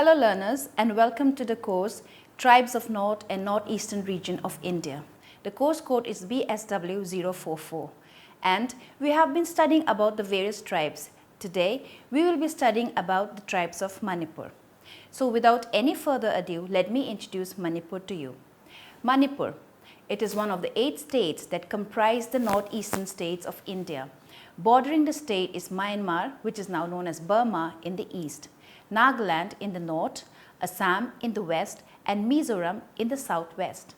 Hello learners and welcome to the course Tribes of North and Northeastern Region of India. The course code is BSW044 and we have been studying about the various tribes. Today we will be studying about the tribes of Manipur. So without any further ado, let me introduce Manipur to you. Manipur, it is one of the 8 states that comprise the northeastern states of India. Bordering the state is Myanmar, which is now known as Burma, in the east, Nagaland in the north, Assam in the west, and Mizoram in the southwest.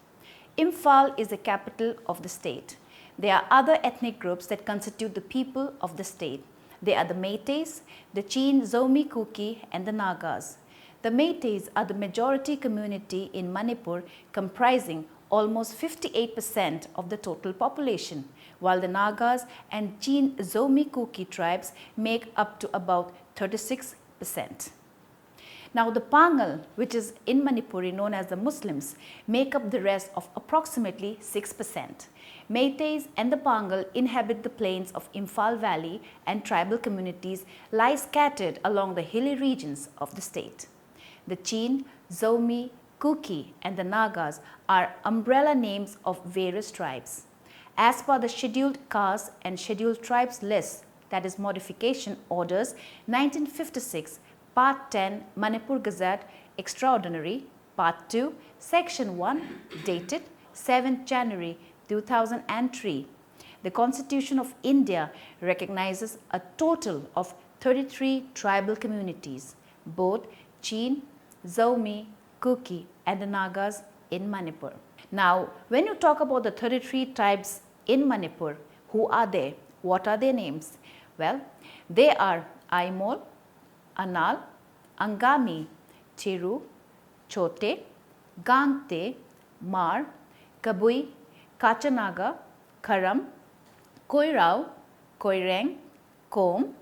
Imphal is the capital of the state. There are other ethnic groups that constitute the people of the state. They are the Meiteis, the Chin, Zomi, Kuki, and the Nagas. The Meiteis are the majority community in Manipur, comprising almost 58% of the total population, while the Nagas and Chin Zomi Kuki tribes make up to about 36%. Now the Pangal, which is in Manipuri known as the Muslims, make up the rest of approximately 6%. Meiteis and the Pangal inhabit the plains of Imphal Valley and tribal communities lie scattered along the hilly regions of the state. The Chin, Zomi, Kuki and the Nagas are umbrella names of various tribes. As per the Scheduled Castes and Scheduled Tribes list, that is Modification Orders 1956, Part 10, Manipur Gazette, Extraordinary, Part 2, Section 1, dated 7th January 2003. The Constitution of India recognizes a total of 33 tribal communities, both Chin, Zomi, Kuki and the Nagas in Manipur. Now, when you talk about the 33 tribes in Manipur, who are they? What are their names? Well, they are Aimol, Anal, Angami, Thiru, Chote, Gangte, Mar, KABUI, Kachanaga, Karam, Koirao, Koireng, Kom,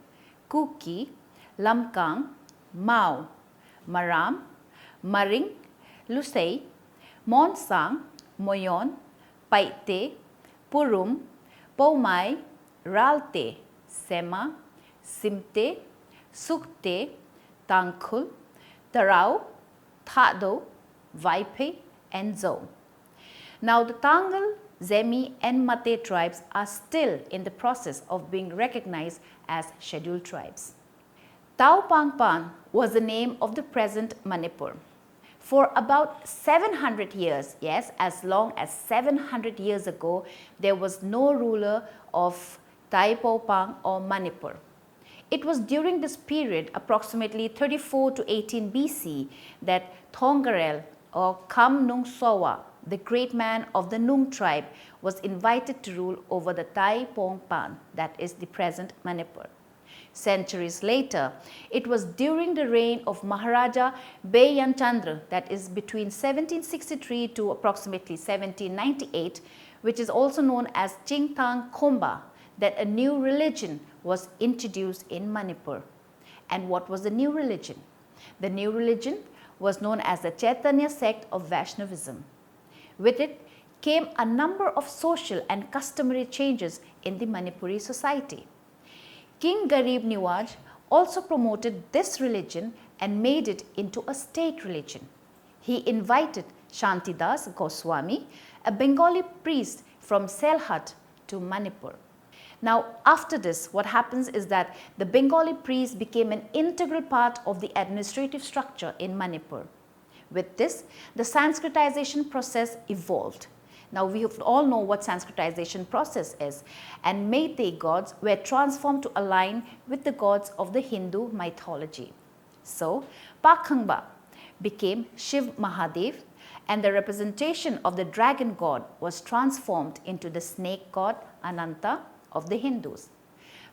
Kuki, Lamkang, Mao, Maram, Maring, Lusei, Monsang, Moyon, Paite, Purum, Paumai, Ralte, Sema, Simte, Sukte, Tangkhul, Tarau, Thado, VAIPHEI and Zo. Now the Tangal, Zemi and Mate tribes are still in the process of being recognized as scheduled tribes. Tau Pangpan was the name of the present Manipur. For about 700 years, yes, as long as 700 years ago, there was no ruler of Tai Po Pang or Manipur. It was during this period, approximately 34 to 18 BC, that Thongarel or Kham Nung Sowa, the great man of the Nung tribe, was invited to rule over the Tai Pong Pan, that is the present Manipur. Centuries later, it was during the reign of Maharaja Bayan Chandra, that is between 1763 to approximately 1798, which is also known as Chingtang Khomba, that a new religion was introduced in Manipur. And what was the new religion? The new religion was known as the Chaitanya sect of Vaishnavism. With it came a number of social and customary changes in the Manipuri society. King Garib Niwaj also promoted this religion and made it into a state religion. He invited Shantidas Goswami, a Bengali priest from Selhat, to Manipur. Now, after this, what happens is that the Bengali priest became an integral part of the administrative structure in Manipur. With this, the Sanskritization process evolved. Now, we all know what Sanskritization process is, and Meitei gods were transformed to align with the gods of the Hindu mythology. So, Pakhangba became Shiv Mahadev, and the representation of the dragon god was transformed into the snake god Ananta of the Hindus.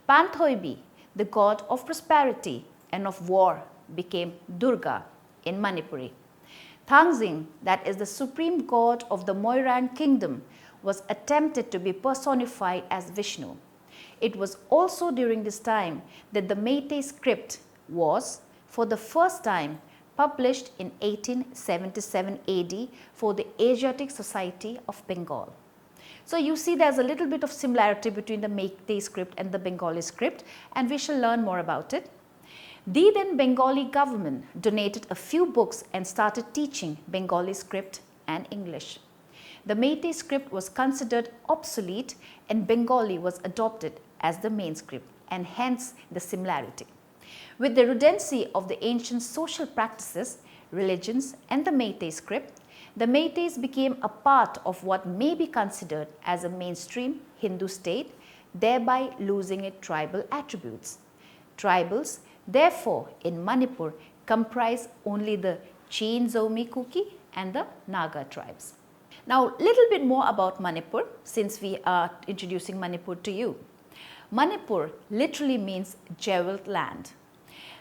Panthoibi, the god of prosperity and of war, became Durga in Manipuri. Thangzing, that is the supreme god of the Moirang kingdom, was attempted to be personified as Vishnu. It was also during this time that the Meitei script was, for the first time, published in 1877 AD for the Asiatic Society of Bengal. So you see there's a little bit of similarity between the Meitei script and the Bengali script, and we shall learn more about it. The then Bengali government donated a few books and started teaching Bengali script and English. The Meitei script was considered obsolete and Bengali was adopted as the main script, and hence the similarity. With the redundancy of the ancient social practices, religions and the Meitei script, the Meiteis became a part of what may be considered as a mainstream Hindu state, thereby losing its tribal attributes. Tribals, therefore, in Manipur comprise only the Chin-Zomi Kuki and the Naga tribes. Now, little bit more about Manipur since we are introducing Manipur to you. Manipur literally means jeweled land.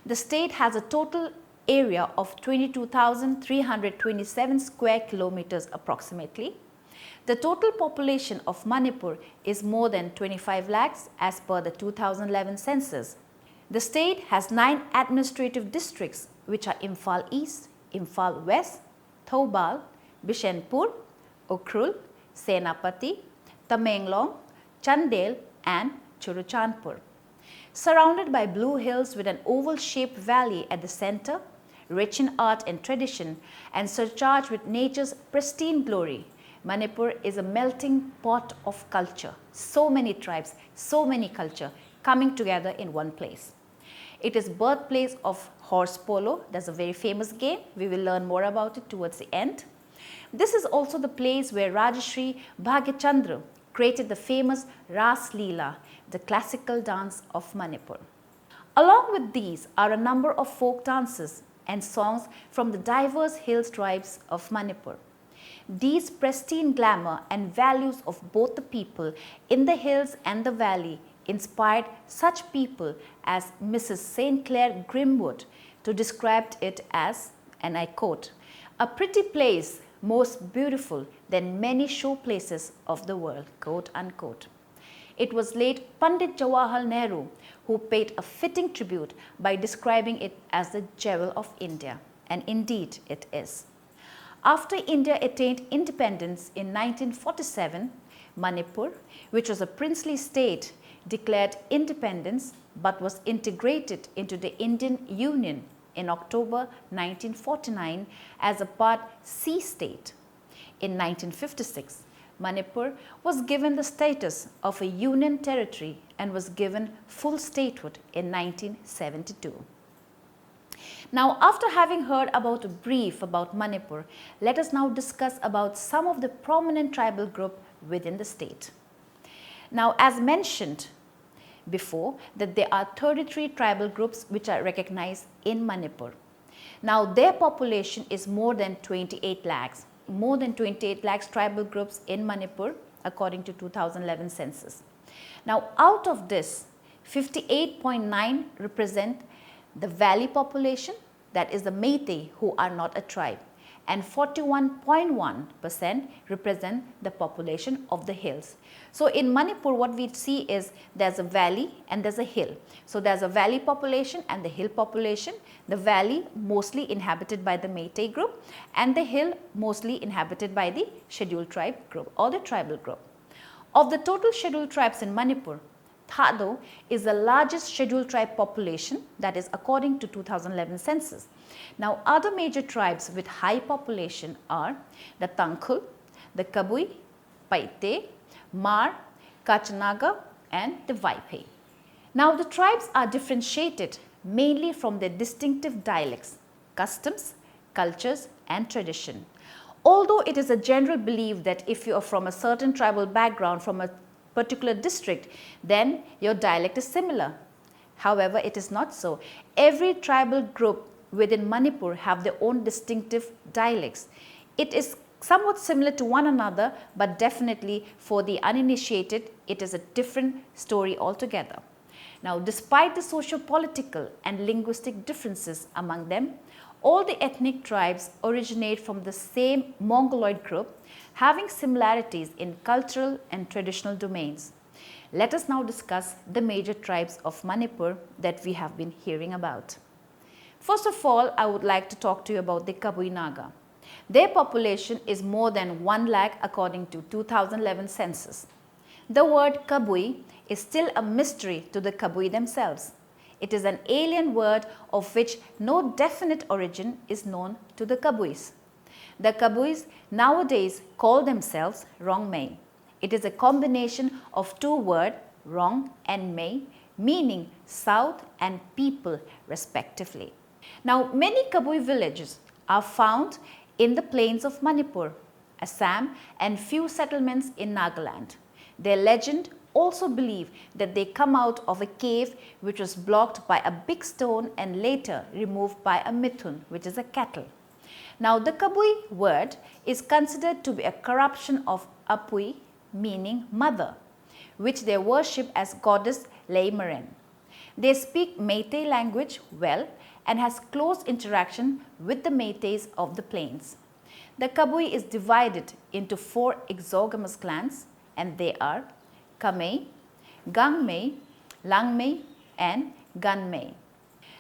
The state has a total area of 22,327 square kilometers approximately. The total population of Manipur is more than 25 lakhs as per the 2011 census. The state has 9 administrative districts which are Imphal East, Imphal West, Thoubal, Bishenpur, Ukhrul, Senapati, Tamenglong, Chandel and Churuchandpur. Surrounded by blue hills with an oval-shaped valley at the center, rich in art and tradition and surcharged with nature's pristine glory, Manipur is a melting pot of culture. So many tribes, so many culture coming together in one place. It is birthplace of horse polo. That's a very famous game. We will learn more about it towards the end. This is also the place where Rajashri Bhagyachandra created the famous Ras Leela, the classical dance of Manipur. Along with these are a number of folk dances and songs from the diverse hill tribes of Manipur. These pristine glamour and values of both the people in the hills and the valley inspired such people as Mrs. St. Clair Grimwood to describe it as, and I quote, "a pretty place, most beautiful than many show places of the world," quote unquote. It was late Pandit Jawaharlal Nehru who paid a fitting tribute by describing it as the jewel of India, and indeed it is. After India attained independence in 1947, Manipur, which was a princely state, declared independence but was integrated into the Indian Union in October 1949 as a Part C state. In 1956, Manipur was given the status of a union territory and was given full statehood in 1972. Now, after having heard about a brief about Manipur, let us now discuss about some of the prominent tribal groups within the state. Now, as mentioned before, that there are 33 tribal groups which are recognized in Manipur. Now, their population is more than 28 lakhs. More than 28 lakhs tribal groups in Manipur according to 2011 census. Now, out of this, 58.9 represent the valley population, that is the Meitei, who are not a tribe, and 41.1% represent the population of the hills. So, in Manipur what we see is there's a valley and there's a hill. So, there's a valley population and the hill population. The valley mostly inhabited by the Meitei group and the hill mostly inhabited by the scheduled tribe group or the tribal group. Of the total scheduled tribes in Manipur, Thado is the largest scheduled tribe population, that is according to 2011 census. Now, other major tribes with high population are the Tangkhul, the KABUI, Paite, Mar, Kachanaga and the VAIPHEI. Now, the tribes are differentiated mainly from their distinctive dialects, customs, cultures and tradition. Although it is a general belief that if you are from a certain tribal background from a particular district, then your dialect is similar. However, it is not so. Every tribal group within Manipur have their own distinctive dialects. It is somewhat similar to one another, but definitely for the uninitiated, it is a different story altogether. Now, despite the socio-political and linguistic differences among them, all the ethnic tribes originate from the same Mongoloid group, having similarities in cultural and traditional domains. Let us now discuss the major tribes of Manipur that we have been hearing about. First of all, I would like to talk to you about the KABUI Naga. Their population is more than 1 lakh according to 2011 census. The word KABUI is still a mystery to the KABUI themselves. It is an alien word of which no definite origin is known to the KABUIs. The KABUIs nowadays call themselves Rongmei. It is a combination of two words, Rong and Mei, meaning south and people respectively. Now, many KABUI villages are found in the plains of Manipur, Assam and few settlements in Nagaland. Their legend also believe that they come out of a cave which was blocked by a big stone and later removed by a mithun, which is a kettle. Now, the KABUI word is considered to be a corruption of Apui, meaning mother, which they worship as goddess Leimaren. They speak Meitei language well and has close interaction with the Meiteis of the plains. The KABUI is divided into 4 exogamous clans, and they are Kamei, Gangmei, Langmei and Ganmei.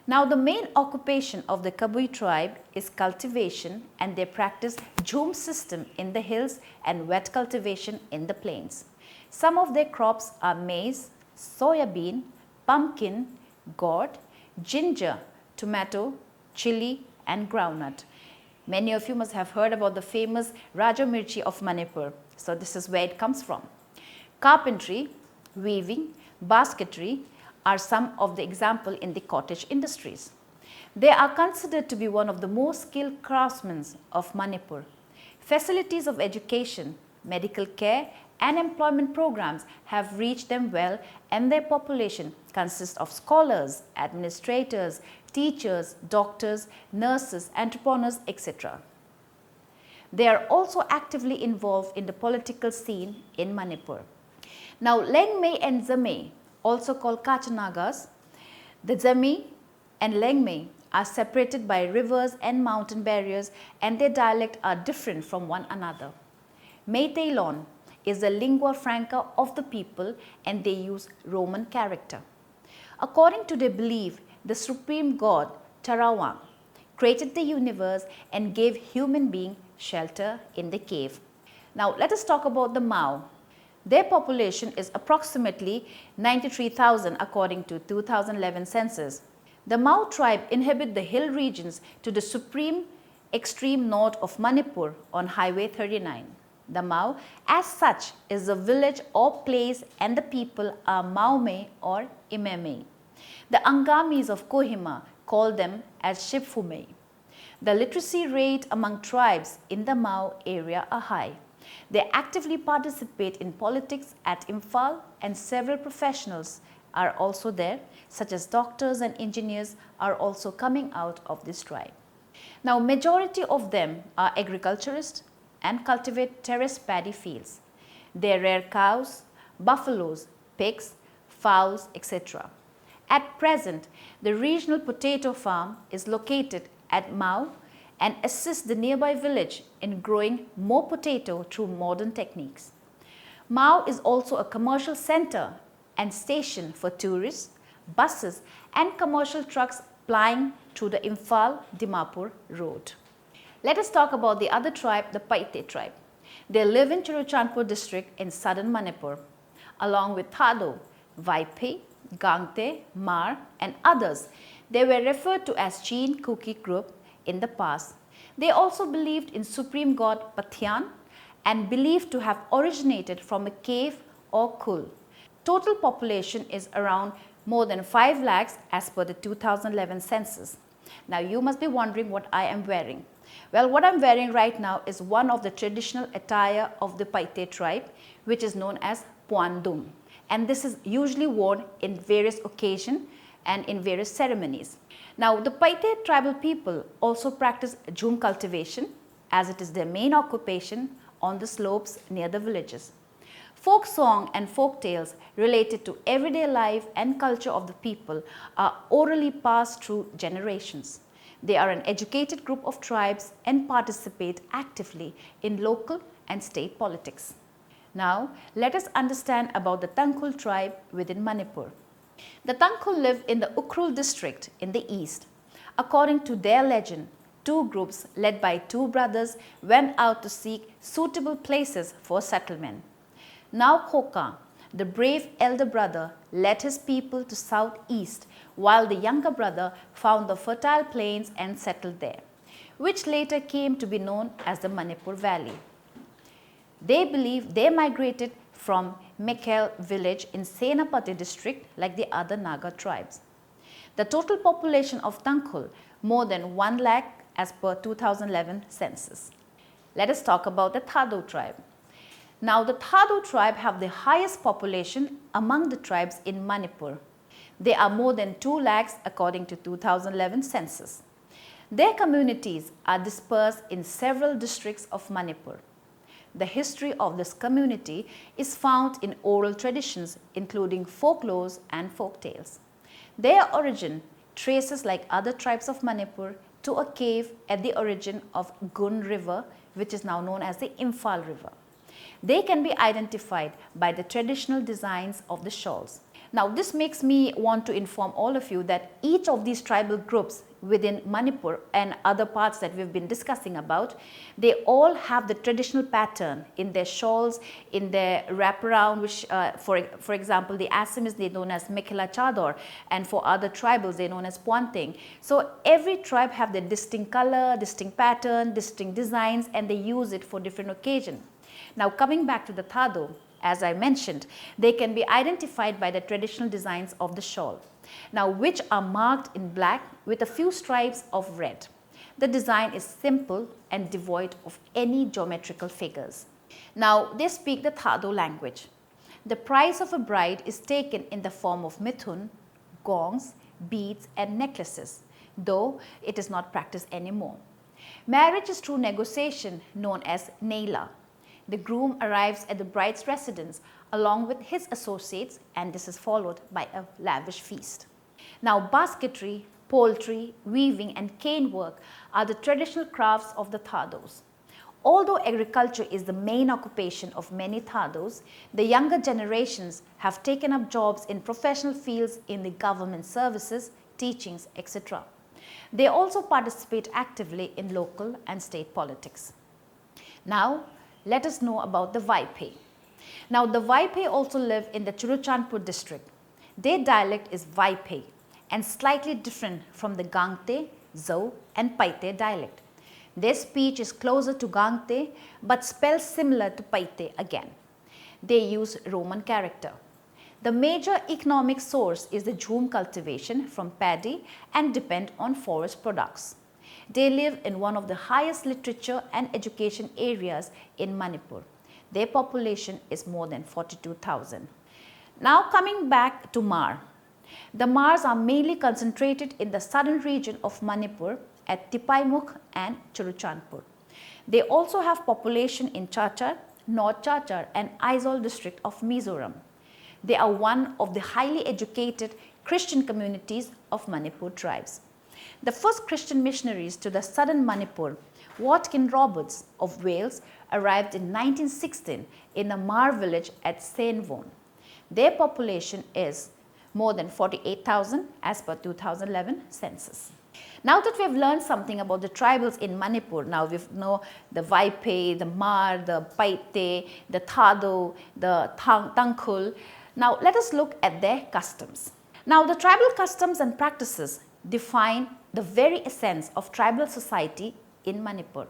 Now, the main occupation of the KABUI tribe is cultivation, and they practice jhum system in the hills and wet cultivation in the plains. Some of their crops are maize, soya bean, pumpkin, gourd, ginger, tomato, chili and groundnut. Many of you must have heard about the famous Raja Mirchi of Manipur. So this is where it comes from. Carpentry, weaving, basketry are some of the example in the cottage industries. They are considered to be one of the most skilled craftsmen of Manipur. Facilities of education, medical care and employment programs have reached them well, and their population consists of scholars, administrators, teachers, doctors, nurses, entrepreneurs, etc. They are also actively involved in the political scene in Manipur. Now, Lengmei and Zamei, also called Kachanagas, the Zamei and Lengmei are separated by rivers and mountain barriers, and their dialect are different from one another. Meitei Lon is the lingua franca of the people, and they use Roman character. According to their belief, the supreme god Tarawang created the universe and gave human beings shelter in the cave. Now, let us talk about the Mao. Their population is approximately 93,000 according to 2011 census. The Mao tribe inhabit the hill regions to the supreme extreme north of Manipur on Highway 39. The Mao as such is a village or place, and the people are Maomei or Imemei. The Angamis of Kohima call them as Shipfumei. The literacy rate among tribes in the Mao area are high. They actively participate in politics at Imphal, and several professionals are also there, such as doctors and engineers are also coming out of this tribe. Now, majority of them are agriculturists and cultivate terrace paddy fields. They rear cows, buffaloes, pigs, fowls, etc. At present, the regional potato farm is located at Mao and assists the nearby village in growing more potato through modern techniques. Mao is also a commercial center and station for tourists, buses and commercial trucks plying through the Imphal-Dimapur road. Let us talk about the other tribe, the Paite tribe. They live in Churachandpur district in southern Manipur. Along with Thado, VAIPHEI, Gangte, Mar and others, they were referred to as Chin Kuki group in the past. They also believed in supreme god Pathian and believed to have originated from a cave or kul. Total population is around more than 5 lakhs as per the 2011 census. Now, you must be wondering what I am wearing. Well, what I am wearing right now is one of the traditional attire of the Paite tribe, which is known as Puandum, and this is usually worn in various occasions and in various ceremonies. Now, the Paite tribal people also practice jhum cultivation, as it is their main occupation on the slopes near the villages. Folk song and folk tales related to everyday life and culture of the people are orally passed through generations. They are an educated group of tribes and participate actively in local and state politics. Now, let us understand about the Tangkhul tribe within Manipur. The Tangkhul live in the Ukhrul district in the east. According to their legend, 2 groups led by 2 brothers went out to seek suitable places for settlement. Now Khoka, the brave elder brother led his people to southeast, while the younger brother found the fertile plains and settled there, which later came to be known as the Manipur Valley. They believe they migrated from Mekel village in Senapati district like the other Naga tribes. The total population of Tangkhul more than 1 lakh as per 2011 census. Let us talk about the Thado tribe. Now the Thado tribe have the highest population among the tribes in Manipur. They are more than 2 lakhs according to 2011 census. Their communities are dispersed in several districts of Manipur. The history of this community is found in oral traditions including folklores and folk tales. Their origin traces like other tribes of Manipur to a cave at the origin of Gun River, which is now known as the Imphal River. They can be identified by the traditional designs of the shawls. Now this makes me want to inform all of you that each of these tribal groups within Manipur and other parts that we've been discussing about, they all have the traditional pattern in their shawls, in their wraparound, which for example the Assamese they're known as Mekhela Chador, and for other tribals they're known as Puanting. So every tribe have their distinct color, distinct pattern, distinct designs, and they use it for different occasions. Now coming back to the Thado, as I mentioned, they can be identified by the traditional designs of the shawl. Now which are marked in black with a few stripes of red. The design is simple and devoid of any geometrical figures. Now they speak the Thado language. The price of a bride is taken in the form of mithun, gongs, beads and necklaces, though it is not practiced anymore. Marriage is through negotiation known as Naila. The groom arrives at the bride's residence along with his associates, and this is followed by a lavish feast. Now basketry, poultry, weaving and cane work are the traditional crafts of the Thados. Although agriculture is the main occupation of many Thados, the younger generations have taken up jobs in professional fields in the government services, teachings, etc. They also participate actively in local and state politics. Now, let us know about the VAIPHEI. Now the VAIPHEI also live in the Churachandpur district. Their dialect is VAIPHEI and slightly different from the Gangte, Zhou and Paite dialect. Their speech is closer to Gangte but spelled similar to Paite again. They use Roman character. The major economic source is the jhum cultivation from paddy and depend on forest products. They live in one of the highest literature and education areas in Manipur. Their population is more than 42,000. Now coming back to Mar. The Mars are mainly concentrated in the southern region of Manipur at Tipaimukh and Churachandpur. They also have population in Chachar, North Chachar and Aizawl district of Mizoram. They are one of the highly educated Christian communities of Manipur tribes. The first Christian missionaries to the southern Manipur, Watkin Roberts of Wales, arrived in 1916 in a Mar village at Sainvon. Their population is more than 48,000 as per 2011 census. Now that we have learned something about the tribals in Manipur, now we know the VAIPHEI, the Mar, the Paite, the Thado, the Tangkhul. Now let us look at their customs. Now the tribal customs and practices define the very essence of tribal society in Manipur.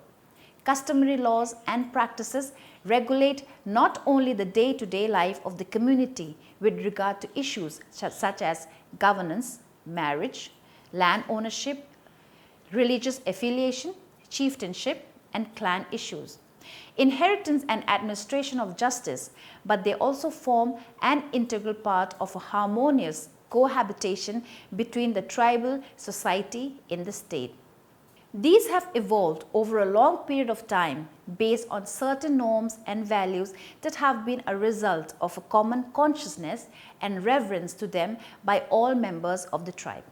Customary laws and practices regulate not only the day-to-day life of the community with regard to issues such as governance, marriage, land ownership, religious affiliation, chieftainship, and clan issues, inheritance and administration of justice, but they also form an integral part of a harmonious cohabitation between the tribal society in the state. These have evolved over a long period of time based on certain norms and values that have been a result of a common consciousness and reverence to them by all members of the tribe.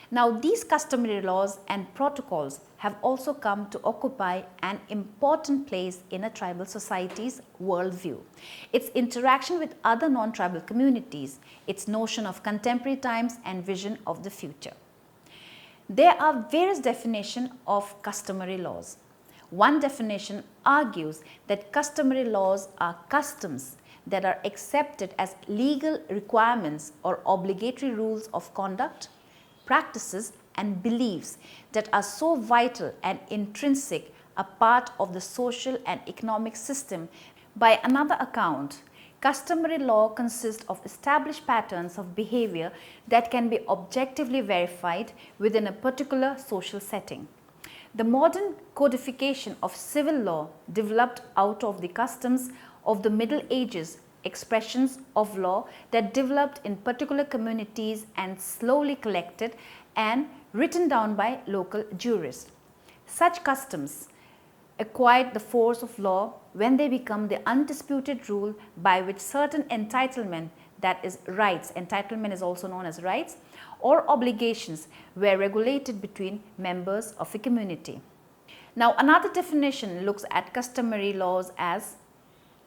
Now, these customary laws and protocols have also come to occupy an important place in a tribal society's worldview. Its interaction with other non-tribal communities, its notion of contemporary times and vision of the future. There are various definitions of customary laws. One definition argues that customary laws are customs that are accepted as legal requirements or obligatory rules of conduct, practices, and beliefs that are so vital and intrinsic a part of the social and economic system. By another account, customary law consists of established patterns of behavior that can be objectively verified within a particular social setting. The modern codification of civil law developed out of the customs of the Middle Ages, expressions of law that developed in particular communities and slowly collected and written down by local jurists. Such customs acquired the force of law when they become the undisputed rule by which certain entitlement, that is rights, entitlement is also known as rights, or obligations were regulated between members of a community. Now, another definition looks at customary laws as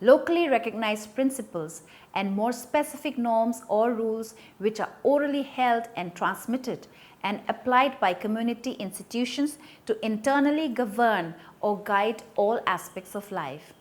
locally recognized principles and more specific norms or rules which are orally held and transmitted and applied by community institutions to internally govern or guide all aspects of life.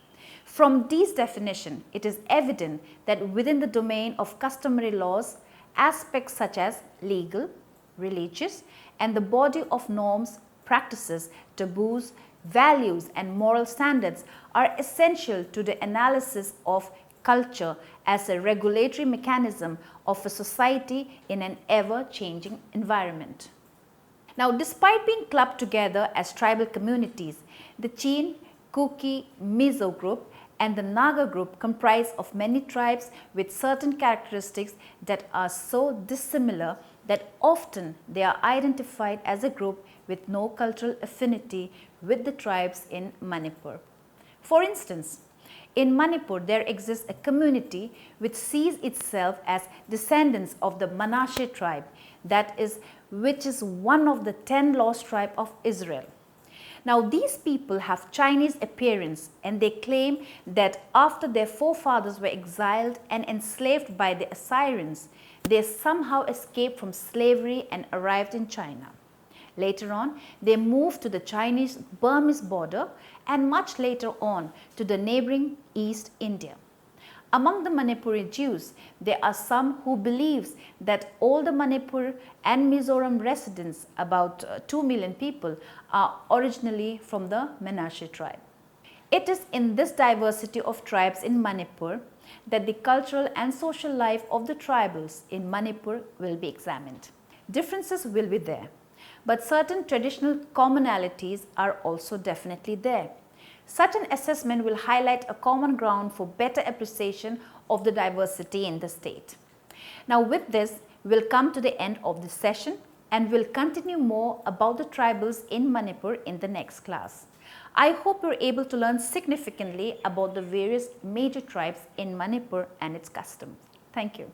From these definitions, it is evident that within the domain of customary laws, aspects such as legal, religious, and the body of norms, practices, taboos, values, and moral standards are essential to the analysis of culture as a regulatory mechanism of a society in an ever-changing environment. Now, despite being clubbed together as tribal communities, the Chin, Kuki, Mizo group and the Naga group comprise of many tribes with certain characteristics that are so dissimilar that often they are identified as a group with no cultural affinity with the tribes in Manipur. For instance, in Manipur, there exists a community which sees itself as descendants of the Manashe tribe, which is one of the 10 lost tribes of Israel. Now, these people have Chinese appearance and they claim that after their forefathers were exiled and enslaved by the Assyrians, they somehow escaped from slavery and arrived in China. Later on, they moved to the Chinese-Burmese border and much later on to the neighboring East India. Among the Manipuri Jews, there are some who believe that all the Manipur and Mizoram residents, about 2 million people, are originally from the Menashe tribe. It is in this diversity of tribes in Manipur that the cultural and social life of the tribals in Manipur will be examined. Differences will be there, but certain traditional commonalities are also definitely there. Such an assessment will highlight a common ground for better appreciation of the diversity in the state. Now, with this, we'll come to the end of this session and we'll continue more about the tribals in Manipur in the next class. I hope you're able to learn significantly about the various major tribes in Manipur and its customs. Thank you.